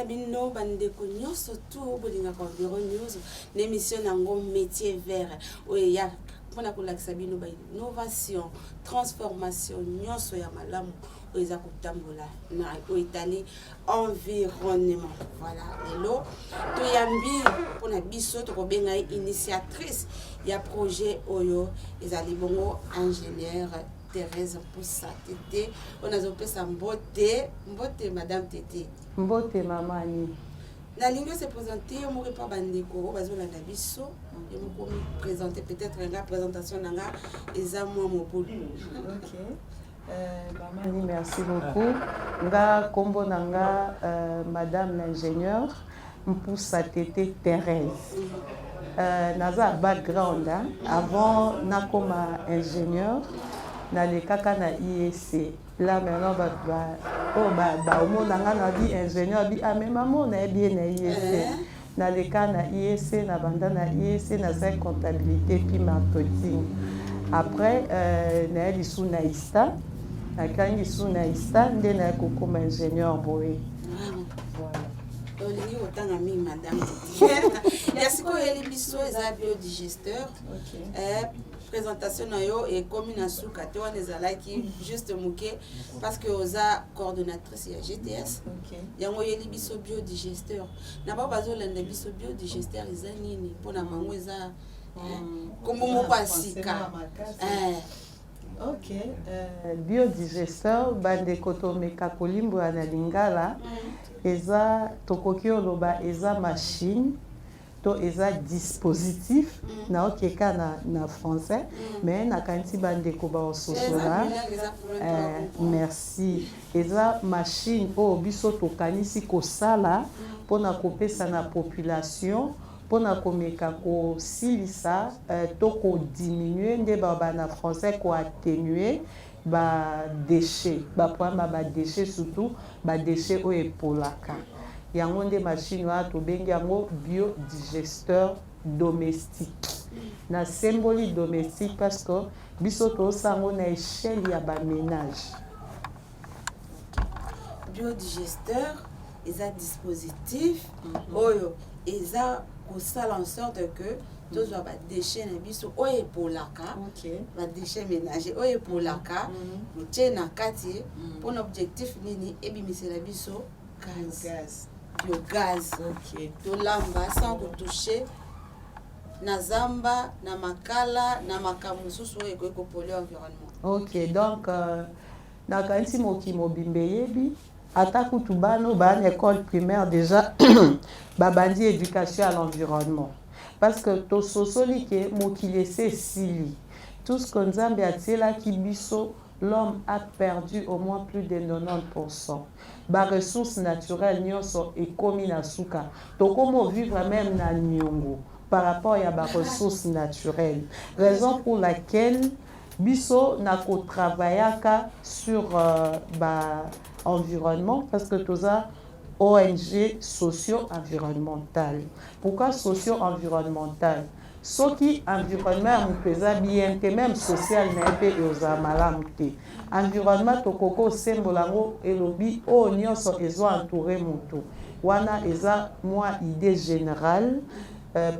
na bino bandeko nyonso tout bolingaka environ news l'émission nango métier vert oya mpona kolakisa bino ba innovation transformation nyonso ya malamu oyo kotambola na oetali environnement. Voilà lelo toyambi mpona biso tokobenga initiatrice ya projet oyo ezali bongo ingénieur Thérèse Mpusa Tété. On a zopesa mbote madame Tété. Mbote mamani. La ligne se présenter mo pas bandeko bazolanda biso et mo présenter peut-être une présentation nanga eza moi mo polo. OK. Mamani merci beaucoup. Nga kombo nanga madame l'ingénieur Mpusa Tété Thérèse. Naza background avant nakoma ingénieur na le kaka na IEC. Là maintenant on a dit ingénieur bi maman na bien na IEC. Na le cas na IEC na banda na IEC na sa comptabilité puis marketing. Après na li sous na ISTA. Na kangi sous na ISTA ndé na ko comme ingénieur boy. Voilà. Oli otanga mi madame. Merci ko yeli biso eza biodigesteur. OK. Présentation nayo et comme na souka te wana ezalaki juste muke parce que oza coordonnatrice ya GTS. OK. Yango yeli biso biodigesteur. Na ba bazolanda biso biodigesteur eza nini pona bango eza kombo moko asika. OK. Biodigesteur bande kotomeka kolimbo na lingala eza tokoki oloba eza machine to eza dispositif na okeka na français mais na kanti bande ko ba ososola merci eza machine o biso to kanisi ko sala pona kopesa na population pona komeka ko silisa to ko diminuer nde ba na français ko atténuer ba déchets ba problème ba déchets surtout ba déchets o epolaka yango nde machine wa to bengi yango biodigesteur domestique na symbole domestique parce que biso to sango na échelle ya ba ménage. Biodigesteur eza dispositif oyo eza ko sala en sorte que tous ba déchets na biso oyo polaka ba déchets ménagers oyo polaka mutie na kati pour objectif nini ebimisela biso gaz. Biogaz. OK. To lamba sans toucher na zamba na makala na makamususu eko polluer environnement. OK, donc na kanti moki mobimbe yebi ata kutubano ba école primaire déjà babandi éducation à l'environnement parce que to sosoli ke moki laisser sili tout ce qu'on nzambe atiela ki biso l'homme a perdu au moins plus de 90%. Ba ressources naturelles nyonso ekomi na suka. To komo vivre même na nyongo par rapport à ba ressources naturelles. Raison pour laquelle biso na ko travaillaka sur ba environnement parce que toza ONG socio-environnementale. Pourquoi socio-environnementale? Ce qui environnement mpeza bien te même social na pe oza malamu te. Environnement tokoko sembolango elobi o nyonso ezo entourer mutu. Wana eza moi idée générale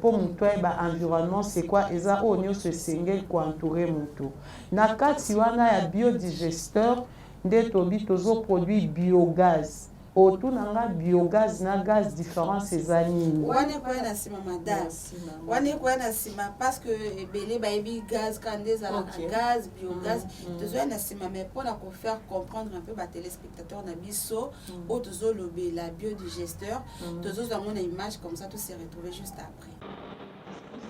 pour mutu ba environnement c'est quoi eza o nyonso sengel ko entourer mutu. Na kati wana ya biodigesteur nde tobi tozo produit biogaz. Autour nanga biogaz na gaz différence ezani wane kwa na sima madame wane kwa na sima parce que belé ba ebi gaz kandeza la gaz biogaz tozo na sima mais pour la faire comprendre un peu ba téléspectateurs na biso au tozo lobé la biodigesteur tozo za mon image comme ça tout s'est retrouvé juste après.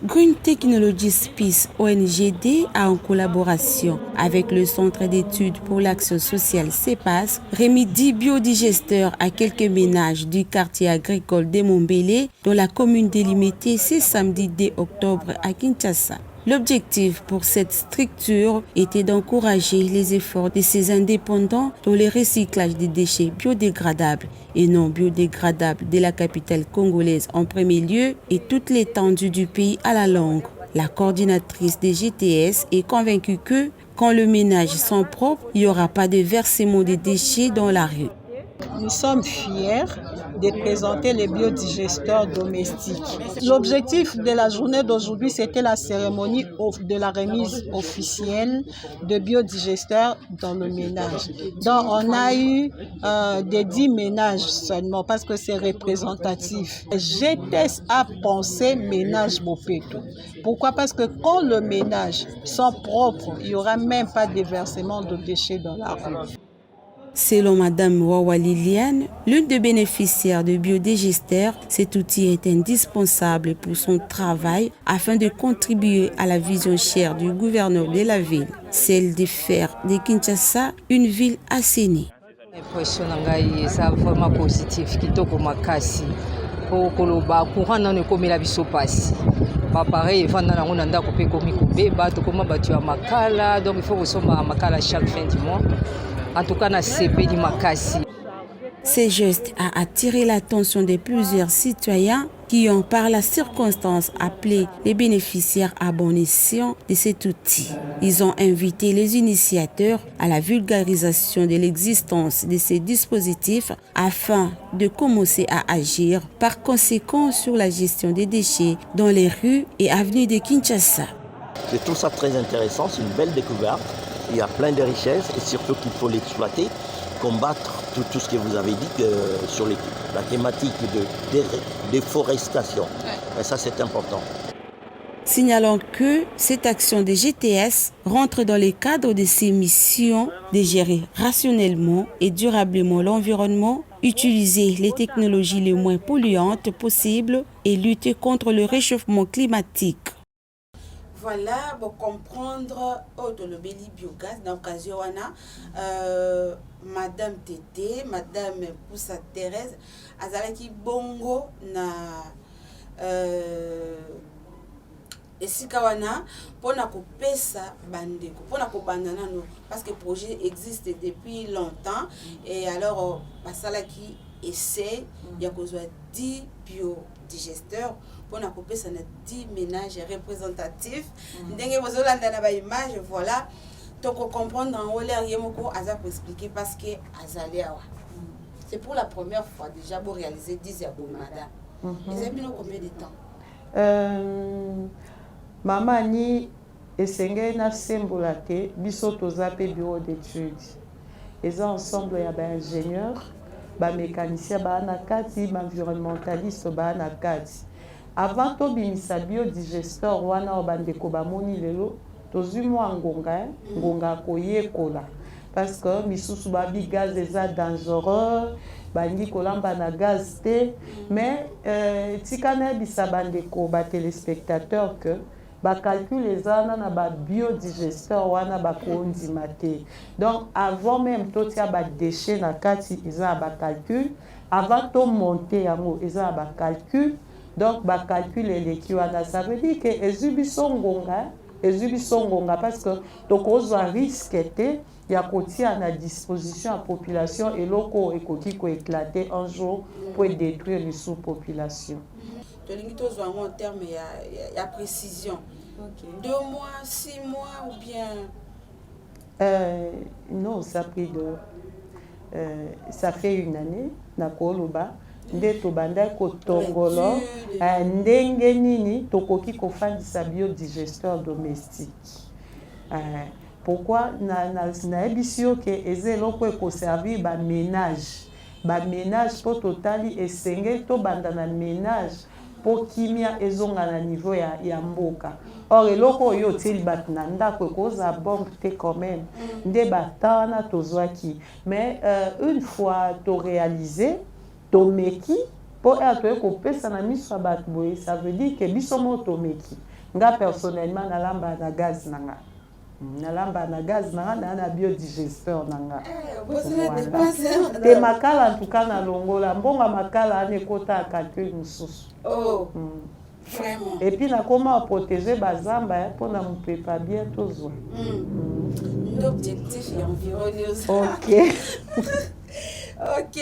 Green Technology Space ONGD a en collaboration avec le Centre d'études pour l'action sociale CEPAS remis 10 biodigesteurs à quelques ménages du quartier agricole de Montbélé dans la commune délimitée ce samedi 2 octobre à Kinshasa. L'objectif pour cette structure était d'encourager les efforts de ces indépendants dans le recyclage des déchets biodégradables et non biodégradables de la capitale congolaise en premier lieu et toute l'étendue du pays à la longue. La coordinatrice des GTS est convaincue que quand le ménage sont propres, il n'y aura pas de versement de déchets dans la rue. Nous sommes fiers de présenter les biodigesteurs domestiques. L'objectif de la journée d'aujourd'hui, c'était la cérémonie de la remise officielle de biodigesteurs dans le ménage. Donc, on a eu des 10 ménages seulement parce que c'est représentatif. GTS a pensé ménage Bopeto. Pourquoi? Parce que quand le ménage sont propres, il n'y aura même pas de déversement de déchets dans la rue. Selon Madame Wawa Liliane, l'une des bénéficiaires de biodigesteurs, cet outil est indispensable pour son travail afin de contribuer à la vision chère du gouverneur de la ville, celle de faire de Kinshasa une ville assainie. L'impression est vraiment positive, kitoko makasi. Pour koloba courant na ko mela biso pasi. Pas pareil, vendre na ngona ndako pe komi kobe ba to koma batu ya makala, donc il faut resomba makala chaque fin du mois. En tout cas, na CP di makasi. Ces gestes a attiré l'attention de plusieurs citoyens qui ont par la circonstance appelé les bénéficiaires à bon escient de cet outil. Ils ont invité les initiateurs à la vulgarisation de l'existence de ces dispositifs afin de commencer à agir par conséquent sur la gestion des déchets dans les rues et avenues de Kinshasa. Je trouve ça très intéressant, c'est une belle découverte. Il y a plein de richesses et surtout qu'il faut l'exploiter, combattre tout ce que vous avez dit sur la thématique de déforestation. Et ça, c'est important. Signalons que cette action des GTS rentre dans le cadre de ses missions de gérer rationnellement et durablement l'environnement, utiliser les technologies les moins polluantes possibles et lutter contre le réchauffement climatique. Voilà, pour comprendre le Béli Biogaz, dans l'occasion, Madame Tété, Madame Poussa Thérèse, Azalaki Bongo, na Esikawana, pour na kopesa bandeko, pour na kopandana no, parce que le projet existe depuis longtemps, et alors, Basalaki essaie, il y a 10 biodigesteurs, pour na kopesa na 10 ménages représentatifs. Ndenge bozolanda na ba image, voilà. Donc on comprend dans haut l'air yemoko aza pour expliquer parce que azali awa. C'est pour la première fois déjà pour réaliser 10 yabomada. Ils ont mis combien de temps? Maman ni esenge na sembola te biso tozape bureau d'études. Ils ont ensemble ya ba ingénieur, ba mécanicien ba na kati, ba environnementaliste ba na kati. Avant to bimisa biodigesteur wana obandeko bamoni lelo tozwi mwa ngonga koyekola parce que misusu babi gaz eza dangereux bangi kolamba na gaz te mais tika na bisa bandeko ba téléspectateurs que ba calcul ezana na ba biodigesteur wana ba kondima te. Donc avant même to tia ba déchets na kati eza ba calcul, avant to monter yango eza ba calcul. Donc, bah calculer les kiwana, ça veut dire que ezubisongonga parce que tokozo risque était il y a côté à la disposition à la population et locaux et côté qui éclater un jour pour détruire les sous-populations. De limite aux en termes il y a précision. 2 mois, 6 mois ou bien non, ça fait une année na Koloba. Nde tobanda kotongolo ndenge nini tokoki kofandisa biodigesteur domestique. Pourquoi na ebisio ke ezeloko ekoservir ba ménage po totali esenge to banda na ménage po kimia ezonga na niveau ya mboka. Or eloko oyo teli bat na ndako ekoza bon te quand même nde batana tozwaki. Mais une fois to réalisé tomeki pour être kopesa na miso bat boye, ça veut dire que bisomo tomeki nga personnellement na lamba na gaz nanga na biodigesteur nanga te makala en tout cas na longola mbonga makala ane kota calcul mususu vraiment et puis na comment protéger bazamba pour na mupepa bien tozwa l'objectif est environ OK. OK.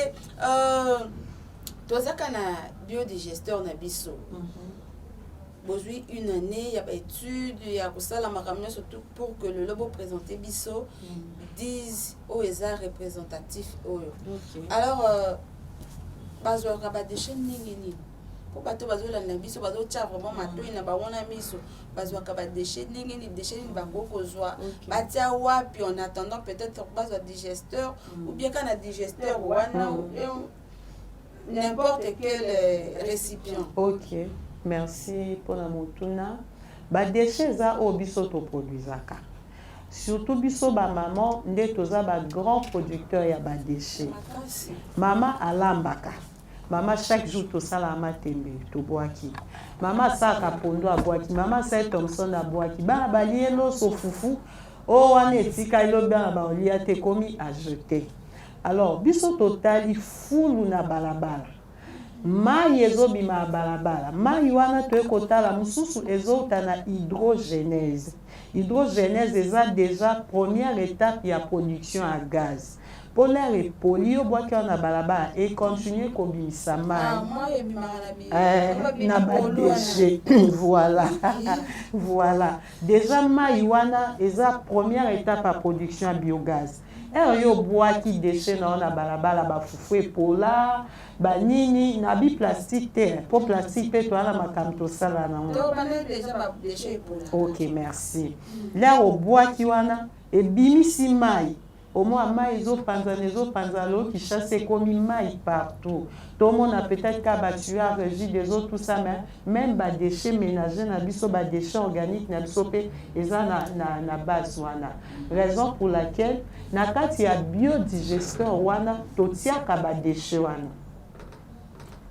Tozaka na biodigesteur na biso. Bozui une année, il y a études, il y a ça la makamia surtout pour que le lobo présenté biso dise aux représentatifs. Alors bazwaka badeshe ndenge nini po bato bazolanda biso bazotya vraiment matoi na bango na miso bazwaka badeshe ndenge nini deshe nini bango kozwa batia wapi en attendant peut-être bazwa digesteur ou bien kana digesteur wana n'importe quel récipient. Ok, merci pour la motuna. Badeshe za o biso to produisaka. Surtout biso ba maman nde toza ba grand producteur ya badeshe. Mama alambaka. Mama chaque jour to sala matembe to boaki. Mama saka pondo aboaki. Mama sa Thompson aboaki. Ba balielo so fufu. O wana etika ilo bana ba olia te komi à jeter. Alors biso totali fulu na balabala. Mai ezobima balabala. Mai wana to ekotala mususu ezota na hydrogénèse. Hydrogénèse est déjà première étape de la production à gaz. Pour les polio bois qui en a balaba et continuer comme ça voilà voilà déjà maïwana est la première étape à production à biogaz. Et yo bois qui déchets na na balaba la ba fufu pola ba nini na bi plastique terre pour plastique pe toi la makamto sala na déjà ba déchets pola. OK, merci. Là au bois qui wana et bimisi mai au moins mai zo panzalo qui chasse comme mai partout. Tout le monde a peut-être qu'à battu à régir des autres tout ça mais même ba déchets ménagers na biso ba déchets organiques na biso pe eza na base wana. Raison pour laquelle na kati ya biodigesteur wana totia ka ba déchets wana.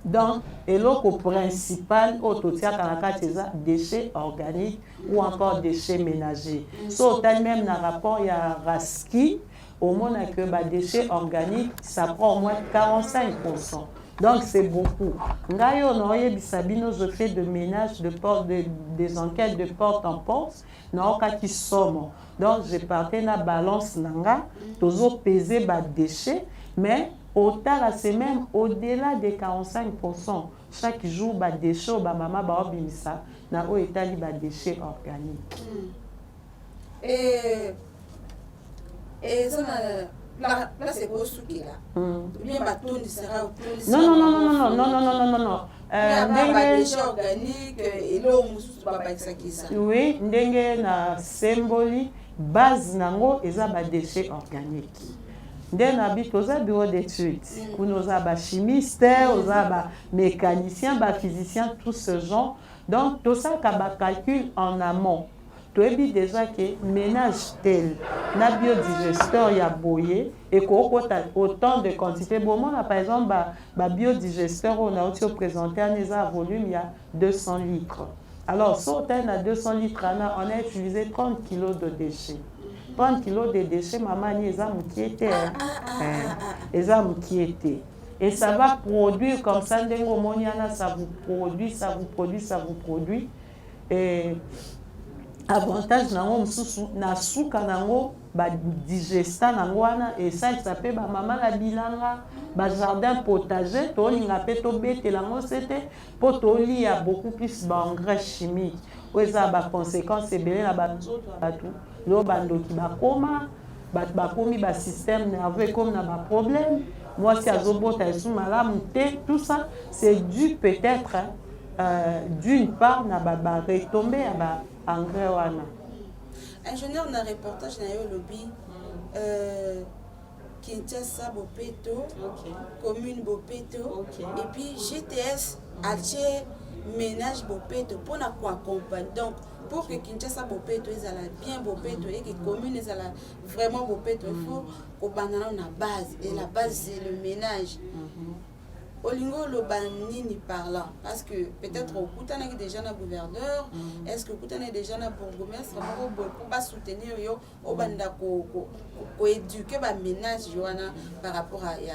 Donc, eloko principal autotia kanaka teza déchets organiques ou encore déchets ménagers. So même dans rapport ya Raski, au moins que bah déchets organiques, ça prend au moins 45%. Donc c'est beaucoup. Ngayo noye bisabino je fais de ménage des enquêtes de porte en porte, non kati somo. Donc j'ai parté na balance nanga, tozo peser ba déchets, mais c'est même au-delà des 45%. Chaque jour, bah déchets, bah maman bah obimisa, na o etali bah déchets organiques. Et ça là c'est quoi ce qui là? Bien bah tout sera non. Déchets organiques et l'eau mususu bah ça. Oui, ndenge na symboli base nango eza bah déchets organiques. Dès habite aux bureaux d'études, où nous avons chimistes, nous avons mécaniciens, physiciens, tout ce genre. Donc, tout ça, qu'on calcule en amont. Tu as dit déjà que ménage tel, na biodigesteur y a boyé et qu'on a autant de quantité. Bon, moi, par exemple, biodigesteur, on a aussi présenté un volume, il y a 200 litres. Alors, si on a 200 litres, on a utilisé 30 kg de déchets. 30 kg de déchets, maman, ils ont inquiété. Ils ont inquiété. Et ça va produire comme ça, ça vous produit. Et avantage, na souka nango, digestat nango et ça s'appelle maman la bilanga, jardin potager, to linga peto bete lango c'était pour toli a beaucoup plus d'engrais chimiques. Ouais ça ba conséquences et belé la bateau tout. Lo bando qui ba koma, ba komi ba système nerveux comme na ba problème. Moi si azobota sous malam tout ça c'est dû peut-être d'une part na ba retomber à ba engrais wana. Ingénieur dans reportage na yo lobby Kinshasa Bopeto, commune Bopeto, et puis GTS Alché ménage Bopeto pour accompagner. Donc pour que Kinshasa Bopeto est bien Bopeto et que commune est vraiment Bopeto, il faut qu'on banane na base et la base c'est le ménage. Olingo lo banini parlant parce que peut-être au Koutana déjà na gouverneur, est-ce que Koutana déjà na bourgmestre pour pas soutenir yo au banda ko éduquer ba ménage joana par rapport à ya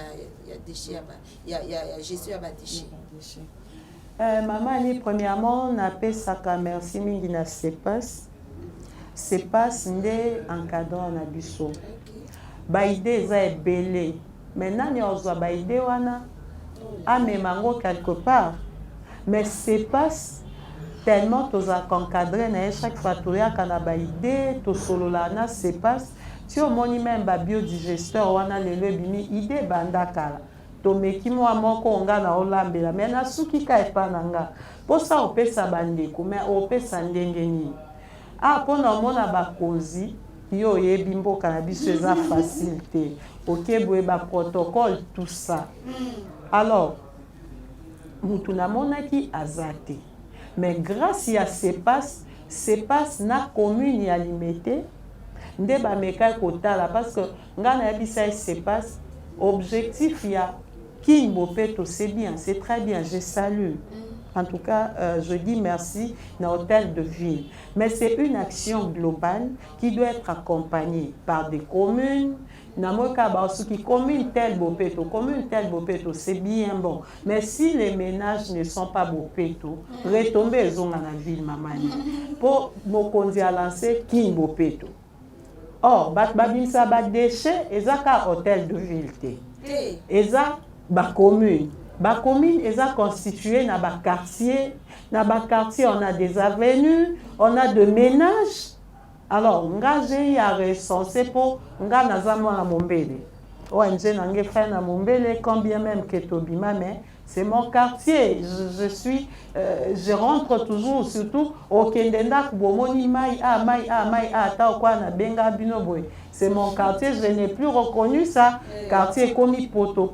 déchets ya gestion ba déchets. Maman ni premièrement on appelle ça ka merci mingi na CEPAS ndé encadrant na biso. Ba idée za ebele. Maintenant ni ozwa ba idée wana amemango quelque part mais c'est pas tellement tous à encadrer na chaque fois tu ya kana ba idée to solo la na c'est pas si au moni même ba biodigesteur wana lelo bimi idée banda kala tomeki mwa moko nga na olambela me nasuki ka epa na nga mposa opesa bandeko me opesa ndenge nini mpona omona bakonzi yo oyebi mboka na biso eza facile te okeboye baprotocole tout ça alors mutu namonaki aza te mais grâce ya sepasse na commune ya Limete nde bameka kotala parce que nga nayebisa sepasse objectif ya King Bopeto c'est bien, c'est très bien, je salue. En tout cas, je dis merci dans l'hôtel de ville. Mais c'est une action globale qui doit être accompagnée par des communes. Commune tel Bopeto, c'est bien bon. Mais si les ménages ne sont pas Bopeto, retombez dans la ville, mamani. Pour Mokondi a lancé King Bopeto. Or, babimsa ba déchets, ezaka hôtel de ville. Eza ba commune. Ba commune est constituée dans ba quartier. Dans ba quartier, on a des avenues, on a de ménages. Alors, j'ai recensé pour nga nazamo na Mombele. ONG nange fait na Mombele, combien même que Tobima, mais c'est mon quartier. Je rentre toujours, surtout au Kendenda, Bomoni Mai, ta quoi na Benga Binoboy. C'est mon quartier, je n'ai plus reconnu ça. Quartier comme Poto.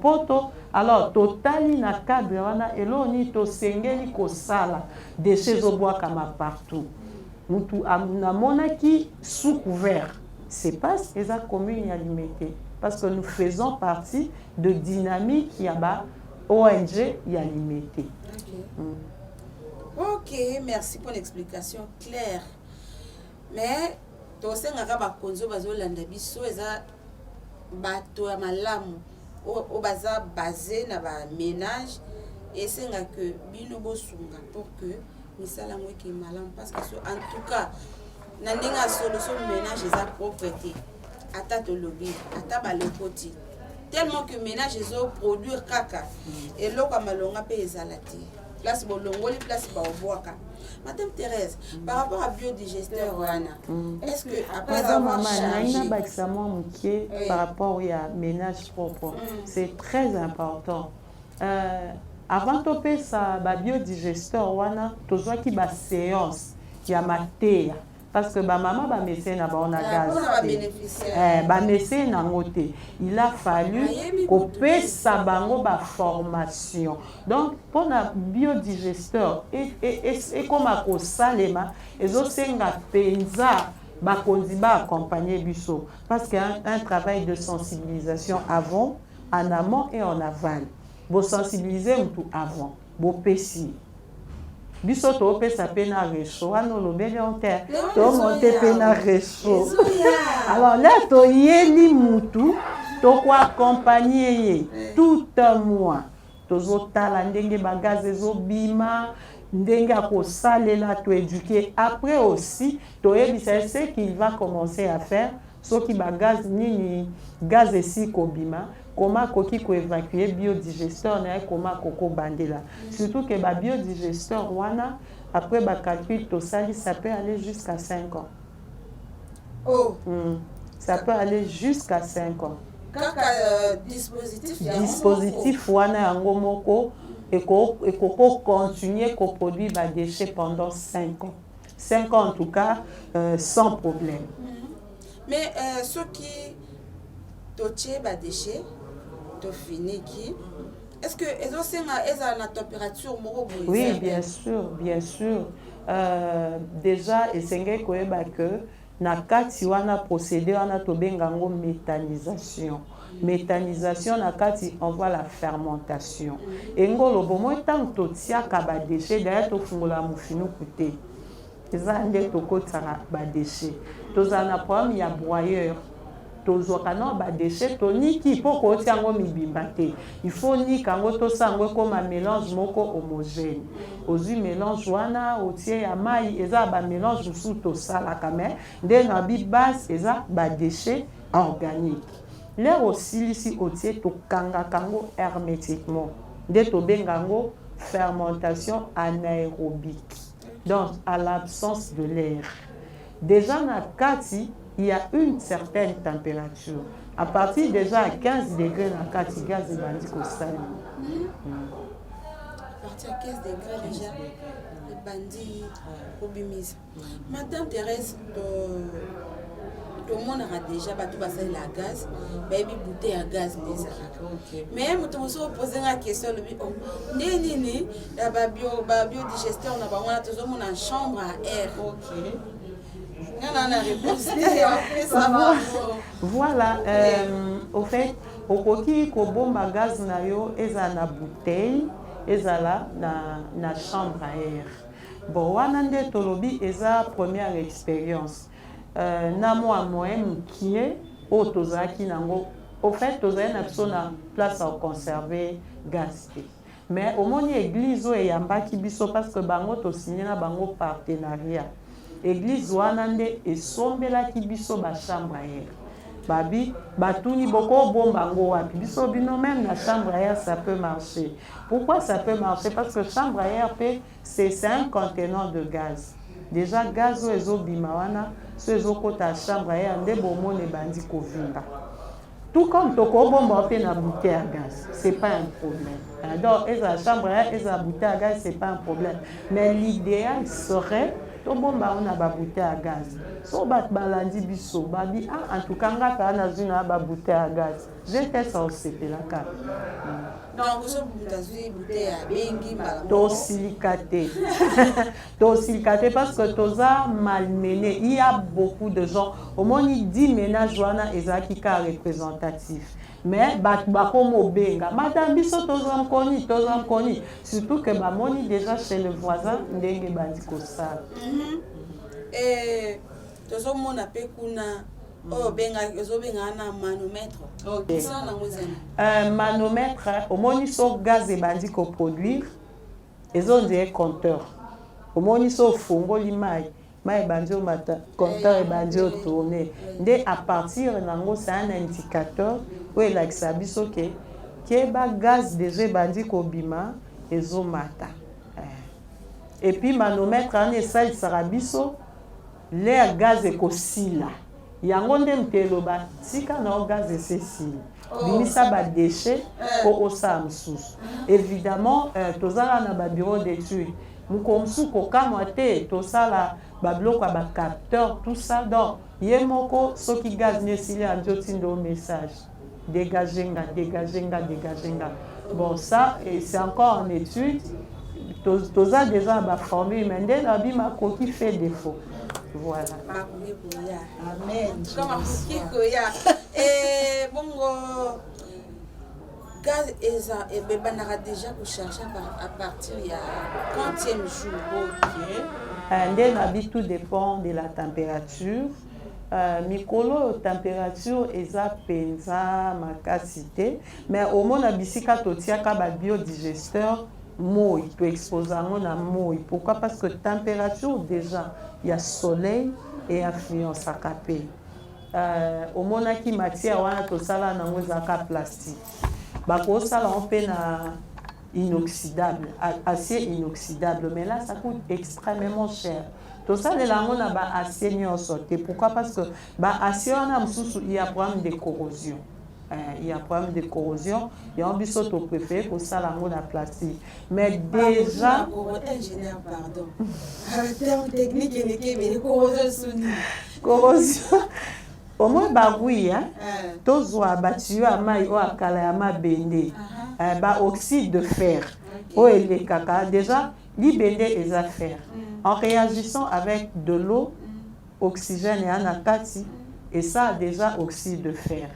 Alors, totali na cadre wana eloni to sengeli ko sala déchets au bois comme partout. Mutu na monaki sous couvert. C'est pas eza commune Limete parce que nous faisons partie de dynamique yaba ONG ya Limete. Ok, merci pour l'explication claire. Mais to senga ba konzo bazolanda biso eza bato ya malamu au baza basé na ba ménage et c'est que bino bosunga pour que misala mweke malam parce que en tout cas na ndinga solution ménage eza propreté ata to lobby ata ba lekoti tellement que ménage ezo produire kaka et loko malonga pe ezalati place bolongoli place ba obwaka. Madame Thérèse, par rapport à biodigesteur, est-ce que après avoir changé par rapport à ménage propre, c'est très important. Avant de faire ça, biodigesteur, tu dois qu'il y ait une séance, il y a matière. Parce que maman ba médecin na ba on a gaz. Ba médecin na ngote. Il a fallu couper sa bango ba formation. Donc pour na biodigesteur et comme à ko salema ezo senga penza ba kondi ba accompagner biso parce qu'il y a un travail de sensibilisation avant, en amont et en aval. Bo sensibiliser tout avant, bo pesi. Biso to pesa pena recho ano lobele on terre to monter pena recho alors là to yeli mutu to ko accompagner tout un mois to zotala ndenge bagaz ezobima ndenge ko salela to éduquer après aussi to yebisa ce qu'il va commencer à faire ce qui bagaz nini gaz esi kobima comment koki ko évacuer biodigesteur na comment koko bandela surtout que ba biodigesteur wana après ba calcul to sali ça peut aller jusqu'à 5 ans. Ça peut aller jusqu'à 5 ans. Dispositif wana yango moko et ko continuer ko produire ba déchets pendant 5 ans. 5 ans en tout cas sans problème. Mais ceux qui toche ba déchets to fini qui est-ce que ils ont la température oui bien sûr déjà essengé koyeba que na kati wana procédé wana to bengango méthanisation na kati on voit la fermentation engolo bomo tant to tiaka ba déchets d'ailleurs to fungola mufinu kuté eza nde to kotaka ba déchets to zana problème ya broyeur tozokana ba déchets toniki pour ko tiango mibimba te il faut ni kango to sango comme un mélange moko homogène ozu mélange wana otie ya mai eza ba mélange sous to sala kamé de na bi base eza ba déchets organiques l'air aussi ici otie to kanga kango hermétiquement de to bengango fermentation anaérobique donc à l'absence de l'air déjà na kati il y a une certaine température. À partir déjà à 15 degrés dans le gaz, il va dire que ça. À partir à 15 degrés déjà, les bandits au bimise. Madame Thérèse, tout le monde a déjà battu la gaz, baby bouteille à gaz. Mais je me suis posé la question, la biodigesteur, on a toujours une chambre à air. Voilà, au fait, au coquille, au bon gaz na yo, eza na bouteille, eza là na chambre à air. Bon, wanande tolobi eza première expérience. Na moi moyen qui est au tozaki nango. Au fait, tozaki na biso na place à conserver gaz. Mais au moins église o eyambaki biso parce que bango to signé na bango partenariat. Église wanande esombelaki biso ba chambre à air. Babi batuni boko bombango wapi biso bino même la chambre à air ça peut marcher. Pourquoi ça peut marcher? Parce que chambre à air c'est un contenant de gaz. Déjà gaz o ezobima wana so ezokota chambre à air nde bomone bandi kovinga. Tout comme toko bomba pe na bouteille à gaz, c'est pas un problème. Donc la chambre à air et la bouteille à gaz c'est pas un problème. Mais l'idéal serait to bomba on a ba bouteille à gaz. So bat balandi biso babi en tout cas ngaka na zuna ba bouteille à gaz. J'étais ça au CP la carte. Donc vous avez bouteille à bengi mal. To silicaté. To silicaté parce que toza malmené. Il y a beaucoup de gens. Au moins 10 ménages wana ezaki ka représentatif. Mais bakomo benga madame biso tozam koni surtout que ba moni déjà chez le voisin ndenge bandi ko ça. Et tozo mona pe kuna oh benga na manomètre. OK. Ça na manomètre au moni so gaz e bandi ko produire ezo ndé compteur. Au moni so fongoli mai bandi o mata compteur e bandi o tourner. Dès à partir nango c'est un indicateur où il a biso que ba gaz déjà bandi ko bima ezo mata. Et puis manomètre en essaye sarabiso l'air gaz e ko sila. Yango nde mteloba tika na gaz e sila. Bimisa ba déchets ko osa msusu. Évidemment tozala na ba bureau d'études. Mukomsu ko kamote tosala ba bloc ba capteur tout ça donc yemoko soki gaz ne sila njotindo message. Dégagenga. Bon, ça, c'est encore en étude. Toza déjà ma formule, mais dès la vie, ma coquille fait défaut. Voilà. Amen. Et bon, gaz et bebanara déjà pour chercher à partir il y a 30e jour. OK. Dès la vie, tout dépend de la température. Mikolo température eza penza makasité mais au moins na bisika totiaka ba biodigesteur moi to exposer na moi. Pourquoi? Parce que température déjà il y a soleil et influence à capé. Au moins qui matière wana to sala na ngozaka plastique. Ba ko sala on peut na inoxydable, acier inoxydable mais là ça coûte extrêmement cher. Tout ça, les langues n'ont pas assez sauté. Pourquoi? Parce que il y a un problème de corrosion. Il y a un problème de corrosion. Il y a un bisou au préfet pour ça la langue plastique. Mais déjà. Ingénieur, pardon. Le terme technique est corrosion. Au moins, oui, tous ont abattu à maï ou à kalayama bende. Oxyde de fer. Déjà, l'ibende est à faire. En réagissant avec de l'eau, oxygène et anakati, et ça a déjà oxyde de fer.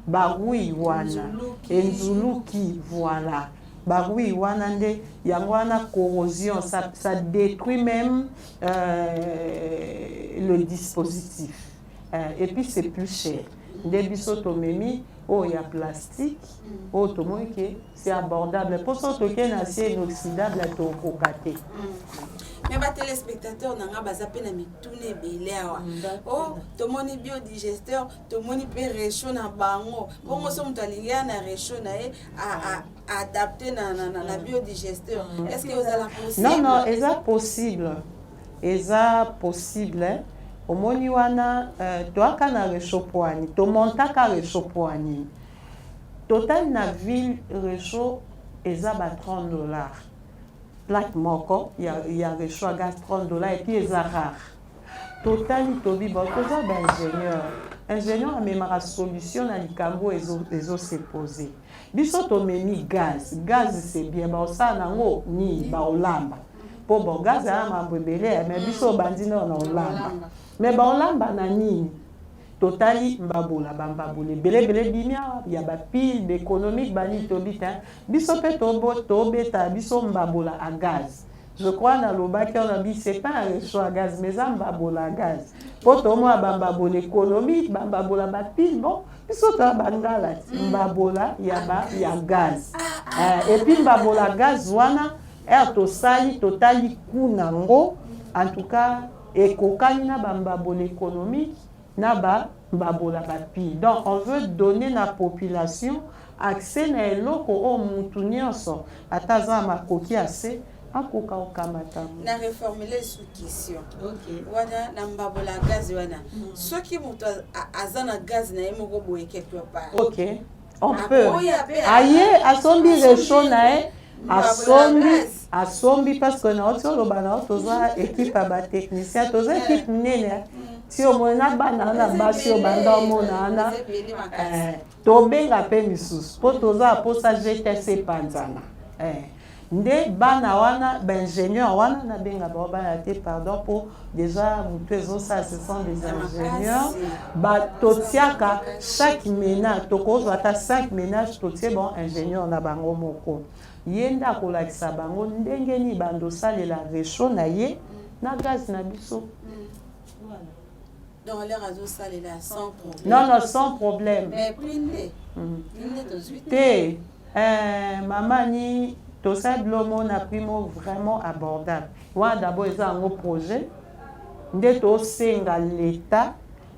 Baroui wana, enzuluki voilà. Baroui wana nde, yangwana corrosion, ça détruit même le dispositif. Et puis c'est plus cher. Des bisotomémie, il y a plastique, c'est abordable. Pour ça, il y a un acier inoxydable à ton cocaté. Mais les téléspectateurs n'ont pas zappé na mitune belé awa. Oh, to moni biodigesteur, to moni pe réchaud na bango. Bon moi sommes talinga na réchaud na à adapter na biodigesteur. Est-ce que vous avez la possible? Non, c'est possible. C'est possible. omoni wana toaka na réchaud poani tomontaka réchaud poani total na ville réchaud eza ba $30 plaque moko ya réchaud à gaz $30 et puis eza rare totali tobi bon toza ba ingénieur amemaka solution na likambo se poser biso tomemi gaz c'est bien baosala nango nini baolamba po bon gaz ya mambo ebele mais biso bandi na olamba mais baolamba na nini totali mbabola bambabola ebele bimia ya bapile d'économique bani tobita biso pe tobeta biso mbabola à gaz. Je crois dans le bac on a dit c'est pas un réchaud à gaz mais un mbabola à gaz. Pour toi moi bambabola économique bambabola bapile bon biso ta bangala mbabola ya gaz. Et puis mbabola gaz wana tosali totali kunango en tout cas ekokani na bambabola économique na babola bapile. Donc on veut donner à la population accès na eloko o mutu nyonso ataza makoki ase akoka okamata. Na reformuler sous question. OK. Wana na mbabola gaz wana. Soki mutu azana gaz na yemoko boye quelque part. OK. On peut. Aye asombi réchaud na asombi parce que na otso lo bana toza équipe ba technicien toza équipe nene. Si au moins na basi o banda mona na tobenga pe misusu po toza posa GTC panzana nde bana wana ingénieur wana na benga ba bana te pardon pour déjà mutu ça ce sont des ingénieurs ba totiaka chaque ménage tokozwa ta 5 ménages totie bon ingénieur na bango moko yenda kolakisa bango ndenge ni bando salela réchaud na ye na gaz na biso. Dans l'air à ça est là sans problème. Non sans problème. Mais blindé. Blindé de suite. Maman ni tout ça blomo na primo vraiment abordable. Wa d'abord ils ont un projet ndeto senga l'état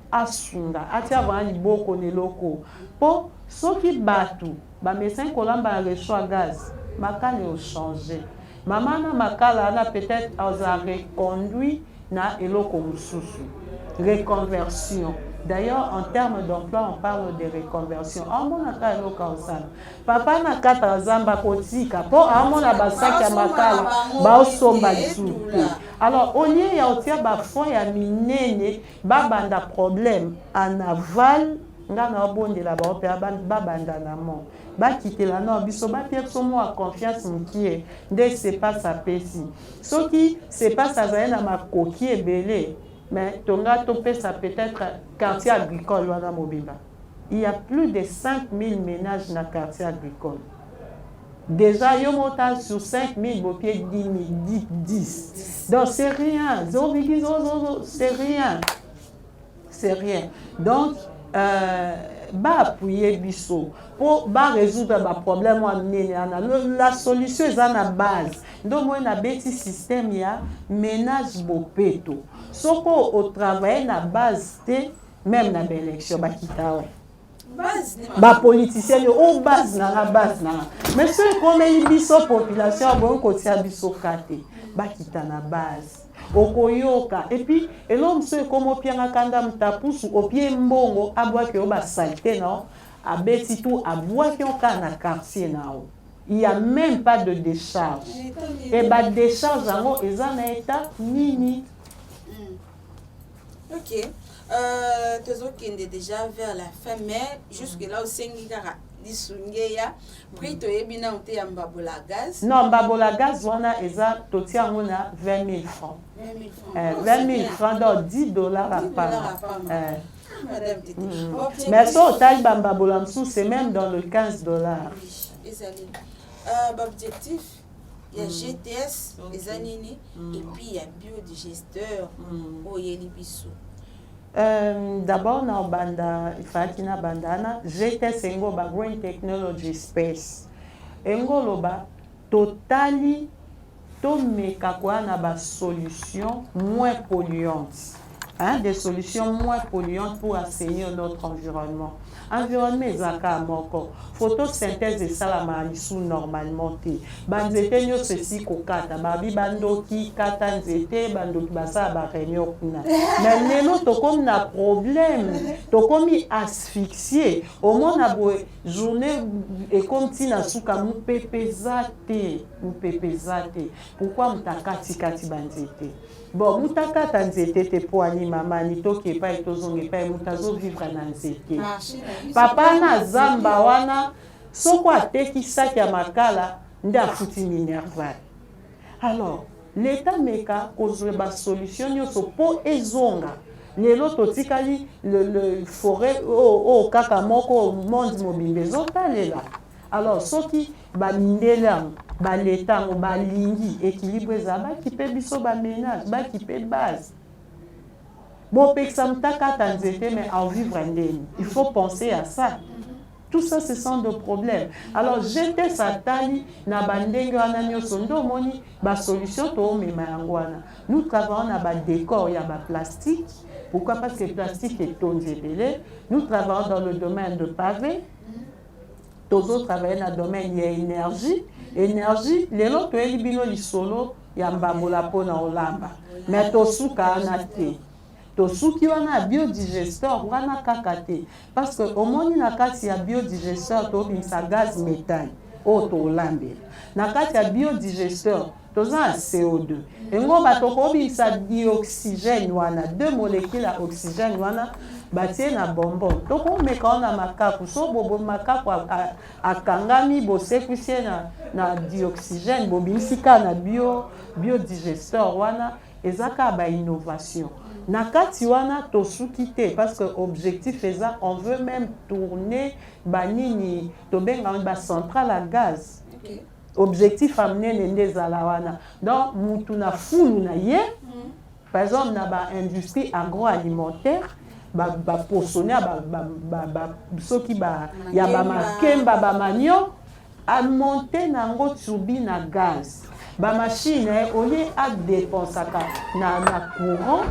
asunga atia vani boko ne loko po soki batu ba médecin kolamba réchaud à gaz makale o changer. Maman na makala na peut-être a reconduit na eloko mususu. Reconversion. D'ailleurs, en termes d'emploi, on parle de reconversion. Papa na kata zamba kotika po amona basaki ya makala ba osomba lisuku. Alors, au lieu ya otia ba fond ya minene ba banda problème en aval ngana obonde la ba opéra ba banda na mo. Ba kitela no biso ba pierre mo a confiance mukie nde c'est pas ça pesi. Soki c'est pas ça zaina makoki ebele. Mais Tonga Topé, ça peut être quartier agricole. Il y a plus de 5000 ménages dans le quartier agricole. Déjà, il y a sur 5000, il y a 10. Donc, c'est rien. C'est rien. C'est rien. Donc, appuyer biso pour résoudre le problème. La solution est à la base. Donc, on a un petit système, il y a ménage bopeto. Soko au travail na base même na l'élection bakita base ba politicien au base na mais ce comme il biso population bon côté biso kate bakita na base okoyoka et puis l'homme ce comme pianga kanda mtapusu au pied mbongo abwa ke ba saleté non abeti tout abwa ke on na quartier nao. Il n'y a même pas de décharge. Et bah décharge en ils en état mini. OK. Tozo déjà vers la fin mais jusque là au sengikara lisungeya prix to yebina onte ya mbabola gaz. Non, mbabola gaz wana eza totia ngona 20 000 francs. 20 000 francs donc $10 à part. Madame Titi. Mais ça taille mbabola msou c'est même dans le $15. Objectif, il y a GTS, les anini, et puis il y a biodigesteur, d'abord, dans banda, Fatina Bandana, GTS Engo Green Technology Space. Engo Loba, totally, to mekakwa na ba solution moins polluantes. Des solutions moins polluantes pour assainir notre environnement. environnement ezaka moko photosynthèse esalama lisu normalement te banzete nyonso esi kokata babi bandoki kata nzete bandoki basala baréunion kuna mais lelo tokomi na problème tokomi asphyxié omona boye journée ekomi ntina suka mupepeza te pourquoi mutakatikati banzete bon mutakata nzete te po ani mama ni toki epai tozonga epai mutu azovivre na nzete papa na zamba wana soko atekisaki ya makala nde afuti minerval alors l'état meka kozwa basolution nyonso mpo ezonga lelo totikali le forêt o kaka moko monde mobimba ezotalela alors soki bamindele yango baleta yango balingi équilibre eza bakipe biso baménage bakipe base bopekisa mutakata nzete mais en vivre ndeni il faut penser à ça. Tout ça, ce sont des problèmes. Alors, j'étais satani, na bandenge wana nyonso ndo moni ba solution to mema yangwana. Nous travaillons na ba décor ya ba plastique. Pourquoi? Parce que le plastique est tonzebele. Nous travaillons dans le domaine de pavé. Tozo travailler dans le domaine de l'énergie. Énergie, lelo to elibino lisolo ya mbambola pona olamba. Mais to suka anate. Tosuki wana biodigesteur wana kakate parce que omoni na kati ya biodigesteur to bimsa gaz méthane o to lambe na kati ya biodigesteur toza CO2 engo bato ko bimsa dioxygène wana deux molécules à oxygène wana batie na bonbon to ko meka na makaku so bobo makaku akangami bosekusie na dioxygène bobimsika na biodigesteur wana ezaka ba innovation. Nakati wana tosuki te parce que objectif eza on veut même tourner banini tobenga ba centrale à gaz. Okay. Objectif amener ndezala wana. Donc mutu na fulu na ye. Par exemple na ba industrie agroalimentaire ba posone ba soki ba ya ba makemba ba manio a monter nango turbine à gaz. Ba machine au lieu à dépenser na courant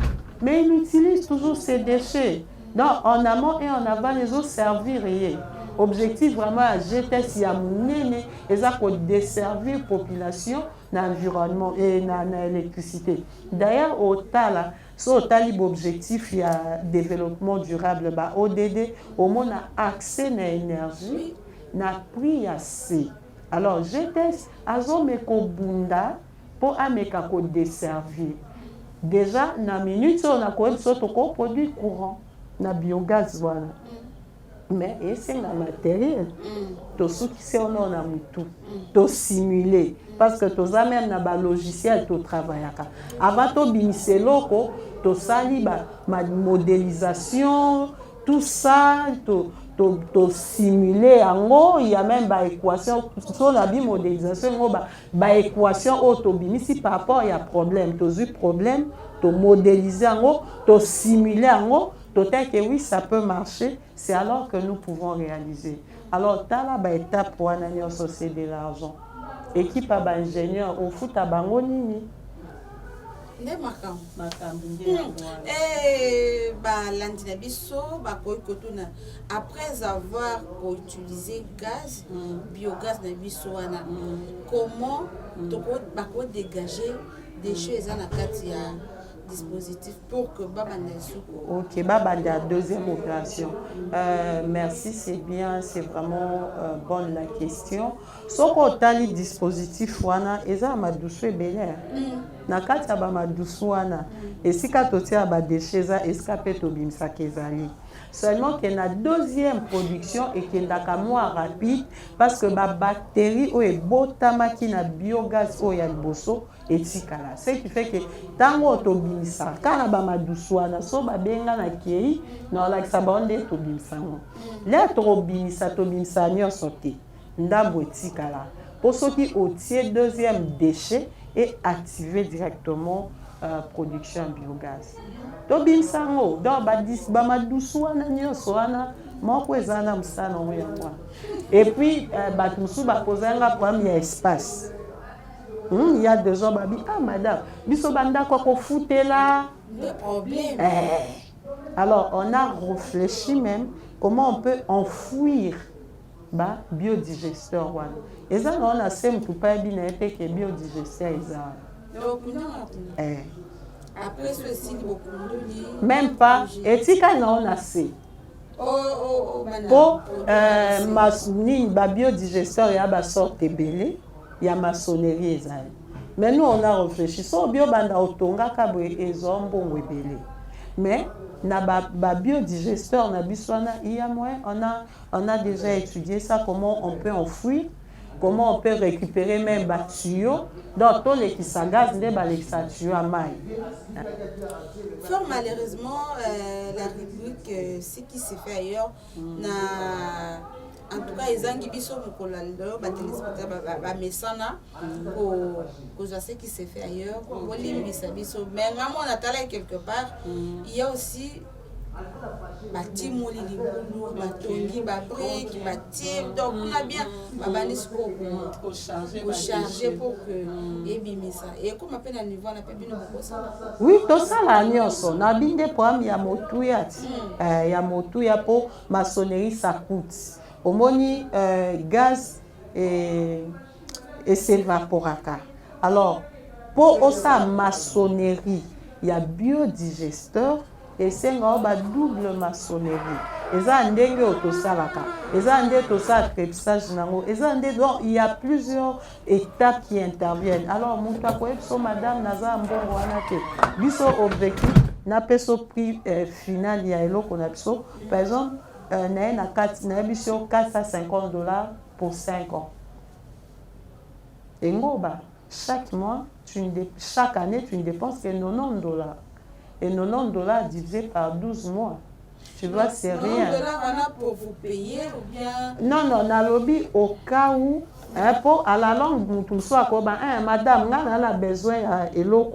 mais il utilise toujours ces déchets. Donc, en amont et en aval, ils ont servi rien. Objectif vraiment à jeter si à mener et ça pour desservir la population, l'environnement et l'électricité. D'ailleurs, au Tala, au talib objectif, il y a développement durable, bah, ODD, au moins a accès à l'énergie, n'a pris assez. Alors, jeter à zomeko bunda pour ameka ko desservir. Déjà, na minute, on a produit courant, na biogaz, voilà. Mais c'est un matériel. Tout ce qui c'est on a tout, tout simulé. Parce que tout ça même na ba logiciel tout travail. Avant to binise loko, to sali ma modélisation, tout ça, to simuler en haut, il y a même ba équation, sur la modélisation, ba équation autobimisi par rapport il y a problème, to eu problème, to modéliser en haut, to simuler en haut, to dire que oui ça peut marcher, c'est alors que nous pouvons réaliser. Alors tala ba étape pour analyser société de l'argent. Équipe à ingénieur au foot à bango nini. Après avoir utilisé gaz, biogaz, comment dégager des choses à la dispositif pour que Baba Nesou. Ok, Baba la deuxième opération. Merci, c'est bien, c'est vraiment bonne la question. Ce qu'on a le dispositif wana, eza madouche belé. Na kati ya ba madouche wana, et si katotia ba déchets za escapé to bimsa kezali. Seulement qu'il y a une deuxième production et qu'il y a moins rapide parce que la bactérie ou est botama qui na biogaz ou ya bosso et tikala. Ce qui fait que tango autobimisa quand na ba madousoana so ba benga na kei na la sabonde to bimisa. Là to bimisa nyo sauté. Ndambo tikala. Pour ceux qui obtiennent deuxième déchet et activer directement production biogaz. Tobim sango donc ba madousoana nyonso wana moko ezana musana moyangwa. Et puis batmusu ba posanga problème ya espace. Il y a des gens babi ah madame biso banda ko foutela le problème. Alors on a réfléchi même comment on peut enfouir ba biodigesteur wana. Et ça on a sem tout pas bien été que biodigesteur ça. Après ceci même pas etika na on a c'est. Pour masuni ba biodigesteur ya ba sorte belé, il y a maçonnerie ezali. Mais nous on a réfléchi so bio banda otonga ka bo ezombo webele. Mais na ba biodigesteur na biswana il y a moyen on a déjà étudié ça comment on peut enfouir, comment on peut récupérer même ba tuyau dans tous les qui s'agaz de ba les tuyau à maille. Fort malheureusement la République ce qui se fait ailleurs na en tout cas ils ont qui biso mukolo lelo ba téléspectateurs ba mesana pour ce qui se fait ailleurs pour limbisa biso mais maman on attend quelque part il y a aussi batimoli libulu batongi babrique batie donc on a bien babanis pour charger pour que ebimisa et comme appelle à niveau on appelle bino ça oui tout ça la nyonso na binde programme ya motuya ya motuya pour maçonnerie ça coûte au moni gaz et s'évaporaka alors pour ça maçonnerie il y a biodigesteur et c'est une double maçonnerie. Il y a plusieurs étapes qui interviennent. Alors, madame, biso objectif, n'a pas prix final, il y a par exemple, $450 pour 5 ans. Et chaque mois, chaque année, tu ne dépenses que $90. Et $90 divisé par 12 mois. Tu vois, c'est rien. $90 pour vous payer ou bien... Non, on a lobby au cas où, pour à la longue, nous sommes madame, on a besoin de l'eau,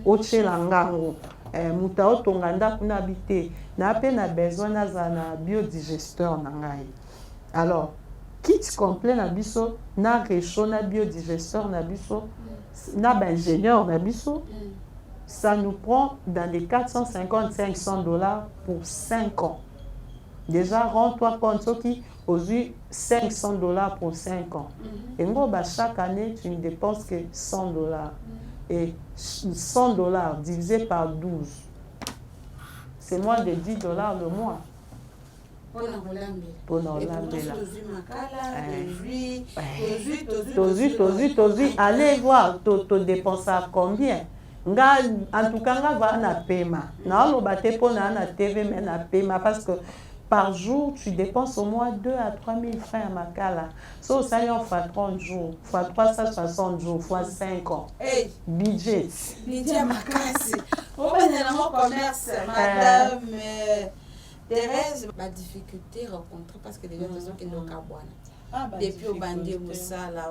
au Tchelangango. Moutao Tonganda, on a habité. On a besoin d'un biodigesteur. Alors, kit complet, on a besoin d'un biodigesteur, on a besoin d'un ingénieur, on a besoin. Ça nous prend dans les $450-500 pour 5 ans. Déjà, rends-toi compte qui aujourd'hui $500 pour 5 ans. Et chaque année, tu ne dépenses que $100. Et $100 divisé par 12, c'est moins de $10 le mois. Allez voir, tu dépenses à combien? En tout cas, on va na paiement. Non, on va te prendre na TV mais na paiement parce que par jour tu dépenses au moins 2 à 3 000 francs à Makala. So ça y est, fois 30 jours, fois 360 jours, fois 5 ans. Hey, budget. Lydia Makasi. On va dans le commerce, madame Thérèse. La difficulté rencontrée parce que les gens sont qui n'ont qu'à boire. Depuis au bandit ou ça là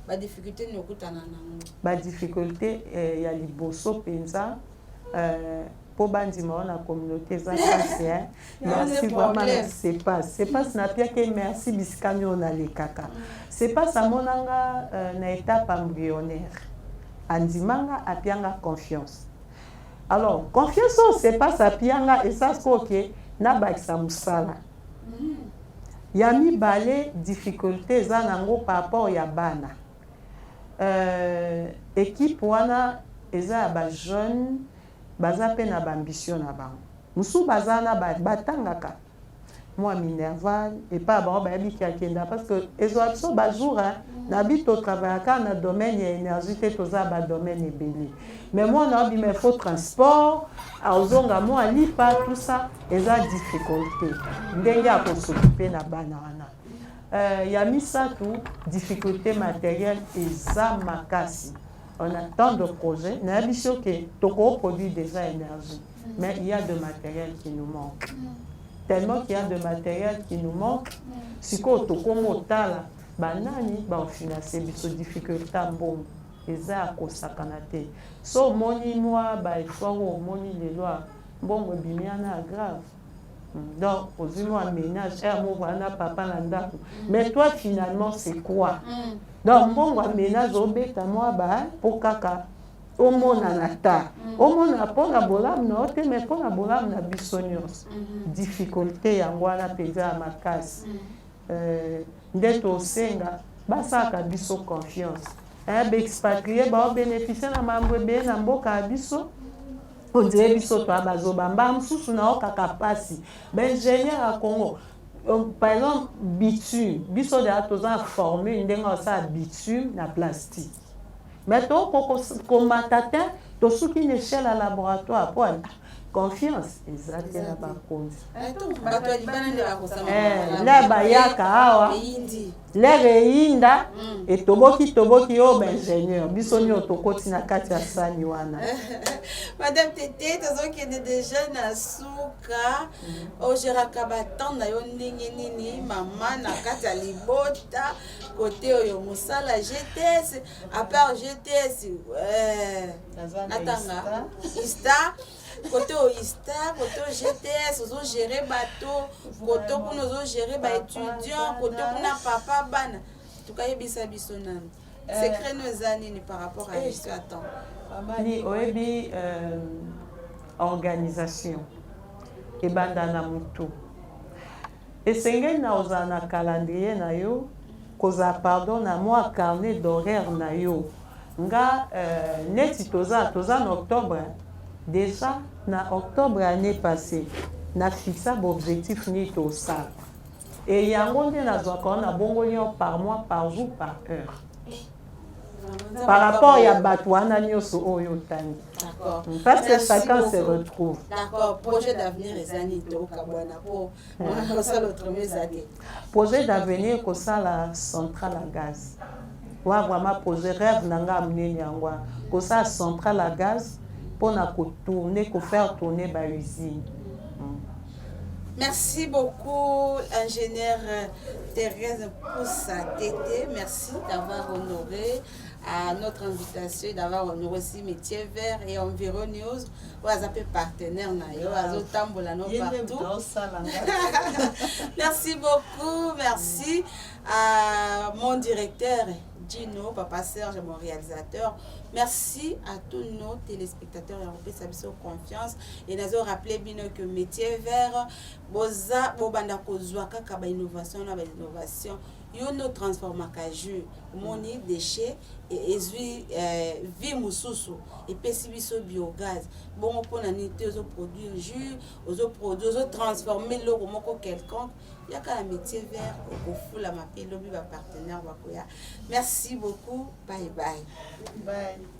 la difficulté nous coûte la difficulté il y a les bosso penza pour bandi la communauté ça c'est merci vraiment c'est pas na pia que merci biskami on a les kaka c'est pas ça monanga na étape embryonnaire andimanga apianga confiance alors confiance c'est pas ça pianga et ça c'est OK na ba examusala Yami balé difficulté zanango par rapport ya bana équipe wana eza ba jeune baza pe na ba ambition na ba musu bazana batangaka moi Minerval et pas ba bi kakenda parce que ezo ba jour na bito travailler na domaine ya énergie te toza ba domaine ebele mais moi na bi me faut transport azonga moi lipa tout ça eza difficulté ndenge ya ko s'occuper na bana wana ya misa tout difficulté matérielle eza makasi on a tant de projets na biso que toko produit déjà énergie mais il y a de matériel qui nous manque tellement qu'il y a de matériel qui nous manque siko toko motala banani ba financer biso difficulté mbongo eza ko sakanate so moni moi ba ifo moni les lois mbongo bimiana grave donc aux un ménage mon voilà papa landa mais toi finalement c'est quoi donc mbongo ménage obeta moi ba pour kaka omonana ta omona mpona bolamu na yo te mais mpona bolamu na biso nyonso difficulté yango wana mpenza ya makasi nde tosenga basalaka biso confiance baexpatrie baobénéficie na mambo ebele na mboka ya biso ondire biso toa bazoba mbala mosusu na yo kaka pasi baingénieur ya Congo par exemple bitume biso deja toza formule ndenge osala bitume na plastique mais tokomata te tosuki une échelle à laboratoire po confiance eza te na bakonzi le bayaka awa lere eyinda etoboki oyo baingénieur biso nyonso tokoti na kati ya sani wana. Madame Tété tozokende deja na suka ogeraka batande na yo ndenge nini mama na kati ya libota kote oyo mosala GTS à part GTS natanga ista côté Ista, côté GTS, ozo gérer bateau, côté kuna ozo gérer ba étudiant, côté kuna papa bana. En tout cas, yebisa biso nan. Secret nos années par rapport à gestion à temps. Ni oebi organisation et bandana mutu. Esengeli na ozana calendrier na yo, koza pardon na moi carnet d'horaire na yo. Nga neti toza en octobre. Déjà, en octobre l'année passée, on a fixé l'objectif au SAP. Et il y a un bon par mois, par jour, par heure. Par rapport à Batouana, d'accord. Parce que chacun se retrouve. D'accord. Projet d'avenir, les années, projet d'avenir, c'est la centrale à gaz. Moi, vraiment, projet rêve, c'est la centrale à gaz. Pour faire tourner la usine. Merci beaucoup, ingénieur Thérèse Poussa-Tété. Merci d'avoir honoré à notre invitation, d'avoir honoré aussi Métier Vert et Environ News. Vous avez partenaire, partout. Merci beaucoup, merci à mon directeur Gino, Papa Serge, mon réalisateur. Merci à tous nos téléspectateurs européens, ça me confiance. Et nous avons rappelé bien que Métier Vert, boza bobanda kozwa kaka ba innovation na ba innovation. Yo no transformaka jus, moni déchets et ezui vie mususu et pesi biso biogaz. Bon pona nité ozo produire jus, ozo transformer l'eau moko quelconque. Il y a qu'un Métier Vert au fou la mapé lobby va partenaire wakoya. Merci beaucoup. Bye bye. Bye.